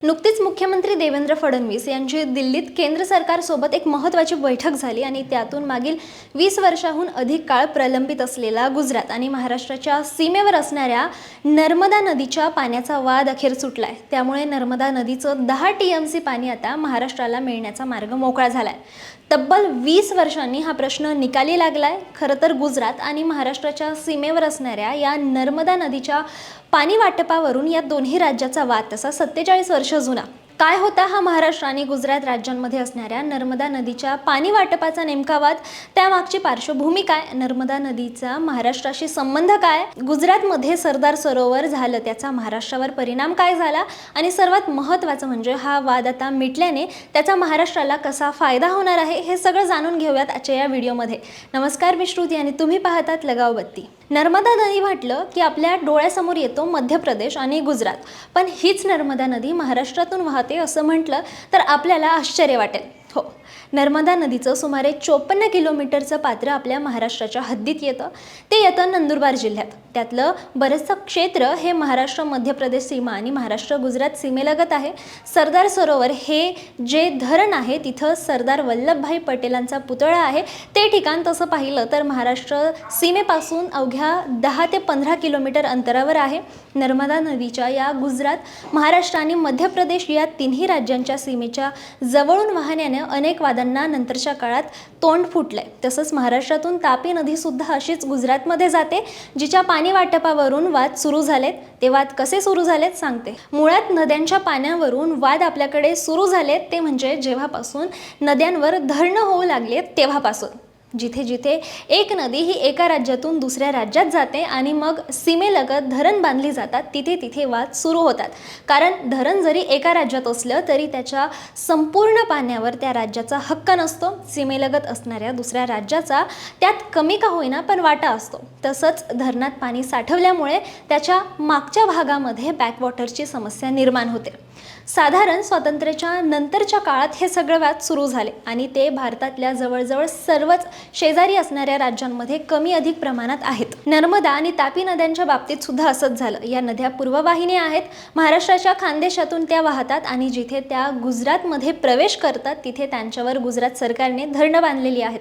नुकतीच मुख्यमंत्री देवेंद्र फडणवीस यांची दिल्लीत केंद्र सरकारसोबत एक महत्त्वाची बैठक झाली आणि त्यातून मागील 20 वर्षांहून अधिक काळ प्रलंबित असलेला गुजरात आणि महाराष्ट्राच्या सीमेवर असणाऱ्या नर्मदा नदीच्या पाण्याचा वाद अखेर सुटलाय। त्यामुळे नर्मदा नदीचं 10 टीएमसी पाणी आता महाराष्ट्राला मिळण्याचा मार्ग मोकळा झालाय। तब्बल 20 वर्षांनी हा प्रश्न निकाली लागलाय। खरं तर गुजरात आणि महाराष्ट्राच्या सीमेवर असणाऱ्या या नर्मदा नदीच्या पाणी वाटपावरून या दोन्ही राज्याचा वाद तसा 47 वर्ष जुना। काय होता हा महाराष्ट्र आणि गुजरात राज्यांमध्ये असणाऱ्या नर्मदा नदीच्या पाणी वाटपाचा नेमका वाद, त्यामागची पार्श्वभूमी काय, नर्मदा नदीचा महाराष्ट्राशी संबंध काय, गुजरातमध्ये सरदार सरोवर झालं त्याचा महाराष्ट्रावर परिणाम काय झाला आणि सर्वात महत्त्वाचं म्हणजे हा वाद आता मिटल्याने त्याचा महाराष्ट्राला कसा फायदा होणार आहे, हे सगळं जाणून घेऊयात आजच्या या व्हिडिओमध्ये। नमस्कार, मी श्रुती आणि तुम्ही पाहतात लगाव बत्ती। नर्मदा नदी म्हटलं की आपल्या डोळ्यासमोर येतो मध्य प्रदेश आणि गुजरात, पण हीच नर्मदा नदी महाराष्ट्रातून वाहते असं म्हटलं तर आपल्याला आश्चर्य वाटेल। हो, नर्मदा नदीचं सुमारे 54 किलोमीटरचं पात्र आपल्या महाराष्ट्राच्या हद्दीत येतं। ते येतं नंदुरबार जिल्ह्यात। त्यातलं बरंचसं क्षेत्र हे महाराष्ट्र मध्य प्रदेश सीमा आणि महाराष्ट्र गुजरात सीमेलगत आहे। सरदार सरोवर हे जे धरण आहे तिथं सरदार वल्लभभाई पटेलांचा पुतळा आहे। ते ठिकाण तसं पाहिलं तर महाराष्ट्र सीमेपासून अवघ्या 10 ते 15 किलोमीटर अंतरावर आहे। नर्मदा नदीच्या या गुजरात, महाराष्ट्र आणि मध्य प्रदेश या तिन्ही राज्यांच्या सीमेच्या जवळून वाहण्याने अनेक वादांना नंतरच्या काळात तोंड फुटले। तसंच महाराष्ट्रातून तापी नदी सुद्धा अशीच गुजरातमध्ये जाते, जिच्या पाणी वाटपावरून वाद सुरू झालेत। ते वाद कसे सुरू झालेत सांगते। मुळात नद्यांच्या पाण्यावरून वाद आपल्याकडे सुरू झालेत ते म्हणजे जेव्हापासून नद्यांवर धरणं होऊ लागलेत तेव्हापासून। जिथे जिथे एक नदी ही एका राज्यातून दुसऱ्या राज्यात जाते आणि मग सीमेलगत धरण बांधली जातात, तिथे तिथे वाद सुरू होतात। कारण धरण जरी एका राज्यात असलं तरी त्याच्या संपूर्ण पाण्यावर त्या राज्याचा हक्क नसतो। सीमेलगत असणाऱ्या दुसऱ्या राज्याचा त्यात कमी का होईना पण वाटा असतो। तसंच धरणात पाणी साठवल्यामुळे त्याच्या मागच्या भागामध्ये बॅकवॉटरची समस्या निर्माण होते। साधारण स्वातंत्र्याच्या नंतरच्या काळात हे सगळे वाद सुरू झाले आणि ते भारतातल्या जवळजवळ सर्वच शेजारी असणाऱ्या राज्यांमध्ये कमी अधिक प्रमाणात आहेत। नर्मदा आणि तापी नद्यांच्या बाबतीत सुद्धा असंच झालं। या नद्या पूर्ववाहिनी आहेत, महाराष्ट्राच्या खानदेशातून त्या वाहतात आणि जिथे त्या गुजरातमध्ये प्रवेश करतात तिथे त्यांच्यावर गुजरात सरकारने धरणं बांधलेली आहेत।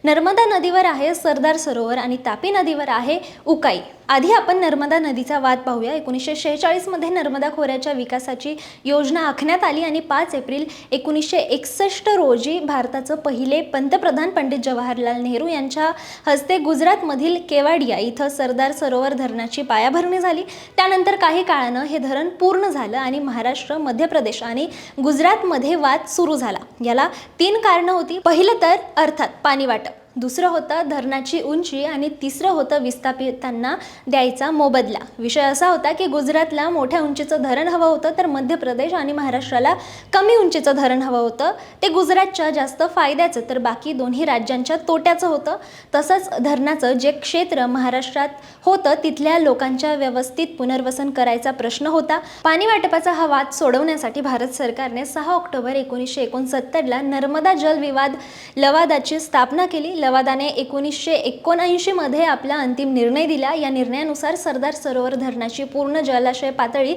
नर्मदा नदीवर आहे सरदार सरोवर आणि तापी नदीवर आहे उकाई। आधी आपण नर्मदा नदीचा वाद पाहूया। 1946 मध्ये नर्मदा खोऱ्याच्या विकासाची योजना आखण्यात आली आणि 5 एप्रिल 1961 रोजी भारताचे पहिले पंतप्रधान पंडित जवाहरलाल नेहरू यांच्या हस्ते गुजरातमधील केवाडिया इथं सरदार सरोवर धरणाची पायाभरणी झाली। त्यानंतर काही काळानं हे धरण पूर्ण झालं आणि महाराष्ट्र, मध्य प्रदेश आणि गुजरातमध्ये वाद सुरू झाला। याला 3 कारणं होती। पहिलं तर अर्थात पाणी वाटप, दुसरं होतं धरणाची उंची आणि तिसरं होतं विस्थापितांना द्यायचा मोबदला। विषय असा होता की गुजरातला मोठ्या उंचीचं धरण हवं होतं तर मध्य प्रदेश आणि महाराष्ट्राला कमी उंचीचं धरण हवं होतं। ते गुजरातच्या जास्त फायद्याचं तर बाकी दोन्ही राज्यांच्या तोट्याचं होतं। तसंच धरणाचं जे क्षेत्र महाराष्ट्रात होतं तिथल्या लोकांच्या व्यवस्थित पुनर्वसन करायचा प्रश्न होता। पाणी वाटपाचा हा वाद सोडवण्यासाठी भारत सरकारने 6 ऑक्टोबर 1969 ला नर्मदा जल विवाद लवादाची स्थापना केली। लवादाने 1979 मध्ये आपला अंतिम निर्णय दिला। या निर्णयानुसार सरदार सरोवर धरणाची पूर्ण जलाशय पातळी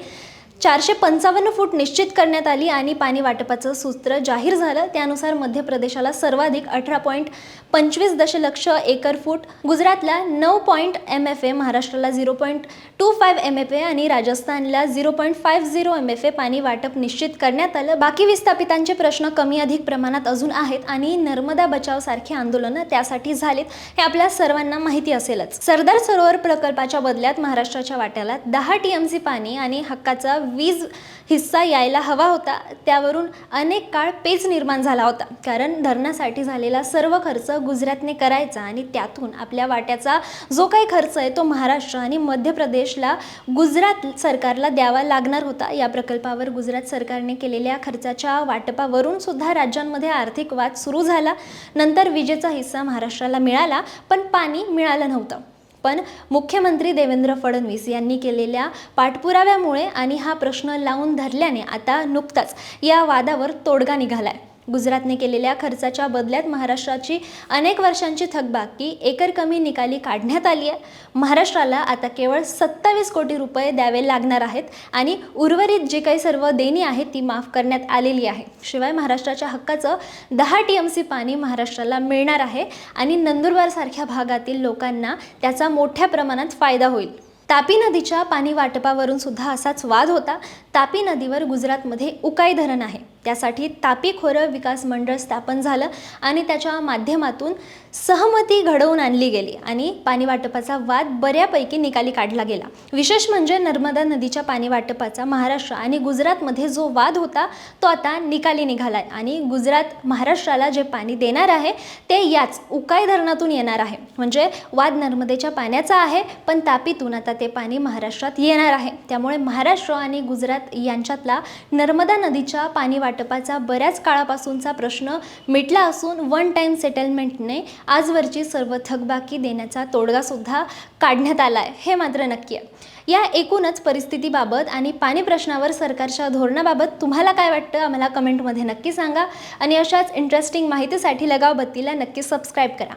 455 फूट निश्चित करण्यात आली आणि पाणी वाटपाचं सूत्र जाहीर झालं। त्यानुसार मध्य प्रदेशाला सर्वाधिक 18.25 दशलक्ष एकर फूट, गुजरातला 9 MFA, महाराष्ट्राला 0.25 MFA आणि राजस्थानला 0.50 MFA पाणी वाटप निश्चित करण्यात आलं। बाकी विस्थापितांचे प्रश्न कमी अधिक प्रमाणात अजून आहेत आणि नर्मदा बचाव सारखी आंदोलनं त्यासाठी झालीत, हे आपल्या सर्वांना माहिती असेलच। सरदार सरोवर प्रकल्पाच्या बदल्यात महाराष्ट्राच्या वाट्याला 10 टीएमसी पाणी आणि हक्काचा 20 हिस्सा यायला हवा होता। त्यावरून अनेक काळ पेच निर्माण झाला होता, कारण धरणासाठी झालेला सर्व खर्च गुजरातने करायचा आणि त्यातून आपल्या वाट्याचा जो काही खर्च आहे तो महाराष्ट्र आणि मध्य प्रदेशला गुजरात सरकारला द्यावा लागणार होता। या प्रकल्पावर गुजरात सरकारने केलेल्या खर्चाच्या वाटपावरून सुद्धा राज्यांमध्ये आर्थिक वाद सुरू झाला। नंतर विजेचा हिस्सा महाराष्ट्राला मिळाला पण पाणी मिळालं नव्हतं। पण मुख्यमंत्री देवेंद्र फडणवीस यांनी केलेल्या पाठपुराव्यामुळे आणि हा प्रश्न लावून धरल्याने आता नुकताच या वादावर तोडगा निघालाय। गुजरातने केलेल्या खर्चाच्या बदल्यात महाराष्ट्राची अनेक वर्षांची थकबाकी एकर कमी निकाली काढण्यात आली आहे. महाराष्ट्राला आता केवळ 27 कोटी रुपये द्यावे लागणार आहेत आणि उर्वरित जे काही सर्व देणी आहेत ती माफ करण्यात आलेली आहे. शिवाय महाराष्ट्राच्या हक्काचं 10 TMC पाणी महाराष्ट्राला मिळणार आहे आणि नंदुरबार सारख्या भागातील लोकांना त्याचा मोठ्या प्रमाणात फायदा होईल. तापी नदीच्या पाणी वाटपावरून सुद्धा असाच वाद होता. तापी नदीवर गुजरातमध्ये उकाई धरण आहे, त्यासाठी तापी खोरं विकास मंडळ स्थापन झालं आणि त्याच्या माध्यमातून सहमती घडवून आणली गेली आणि पाणी वाटपाचा वाद बऱ्यापैकी निकाली काढला गेला. विशेष म्हणजे नर्मदा नदीच्या पाणी वाटपाचा महाराष्ट्र आणि गुजरातमध्ये जो वाद होता तो आता निकाली निघाला आहे आणि गुजरात महाराष्ट्राला जे पाणी देणार आहे ते याच उकाई धरणातून येणार आहे. म्हणजे वाद नर्मदेच्या पाण्याचा आहे, पण तापीतून आता ते पाणी महाराष्ट्रात येणार आहे. त्यामुळे महाराष्ट्र आणि गुजरात यांच्यातला नर्मदा नदीच्या पाणी वाटपाचा बऱ्याच काळापासूनचा प्रश्न मिटला असून वन टाइम सेटलमेंटने आजवरची सर्व थकबाकी देण्याचा तोडगा सुद्धा काढण्यात आला आहे, हे मात्र नक्की आहे. या एकूणच परिस्थितीबाबत आणि पाणी प्रश्नावर सरकारच्या धोरणाबाबत तुम्हाला काय वाटतं आम्हाला कमेंटमध्ये नक्की सांगा आणि अशाच इंटरेस्टिंग माहितीसाठी लगाव बत्तीला नक्की सबस्क्राईब करा.